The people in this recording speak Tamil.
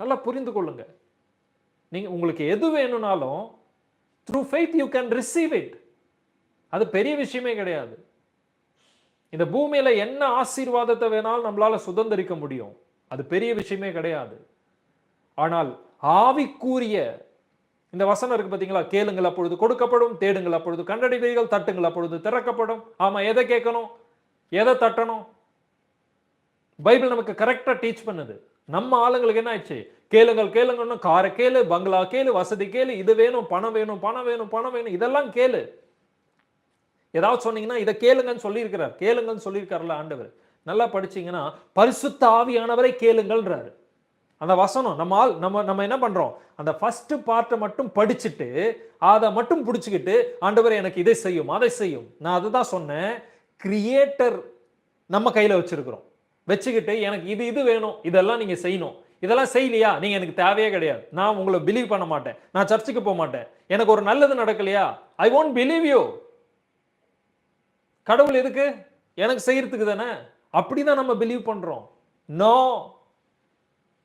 நல்லா புரிந்து கொள்ளுங்க. நீங்க உங்களுக்கு எது வேணும்னாலும் through faith you can receive it. அது பெரிய விஷயமே கிடையாது. இந்த பூமியில என்ன ஆசீர்வாதத்தை வேணாலும் நம்மளால சுதந்திரிக்க முடியும். அது பெரிய விஷயமே கிடையாது. ஆனால் ஆவிக்குரிய இந்த வசனம் இருக்கு பாத்தீங்களா? கேளுங்கள் அப்பொழுது கொடுக்கப்படும், தேடுங்கள் அப்பொழுது கண்டடைவீர்கள், தட்டுங்கள் அப்பொழுது திறக்கப்படும். ஆமா, எதை கேட்கணும், எதை தட்டணும்? பைபிள் நமக்கு கரெக்டா டீச் பண்ணுது. நம்ம ஆளுங்களுக்கு என்ன ஆயிடுச்சு? கேளுங்கள் கேளுங்கன்னு காரை கேளு, பங்களா கேளு, வசதி கேளு, இது வேணும், பணம் வேணும், பணம் வேணும், பணம் வேணும், இதெல்லாம் கேளு. ஏதாவது சொன்னீங்கன்னா இதை கேளுங்கன்னு சொல்லியிருக்கிறார். கேளுங்கன்னு சொல்லியிருக்காருல்ல ஆண்டவர். நல்லா படிச்சீங்கன்னா பரிசுத்த ஆவியானவரை கேளுங்கள்ன்றாரு. அந்த வசனம் நம்ம என்ன பண்றோம்? அந்த ஃபர்ஸ்ட் பார்ட்டை மட்டும் படிச்சுட்டு அதை மட்டும் பிடிச்சிக்கிட்டு ஆண்டவர் எனக்கு இதை செய்யும், அதை செய்யும். நான் அதுதான் சொன்னேன். கிரியேட்டர் நம்ம கையில வச்சிருக்கிறோம். வச்சுக்கிட்டு எனக்கு இது வேணும், இதெல்லாம் நீங்க செய்யணும், இதெல்லாம் செய்யலையா நீங்க எனக்கு தேவையே கிடையாது, நான் உங்களை பிலீவ் பண்ண மாட்டேன், நான் சர்ச்சுக்கு போக மாட்டேன், எனக்கு ஒரு நல்லது நடக்கலையா ஐ won't believe you. கடவுள் எதுக்கு? எனக்கு செய்யறதுக்கு தானே. அப்படிதான் நம்ம பிலீவ் பண்றோம். நோ,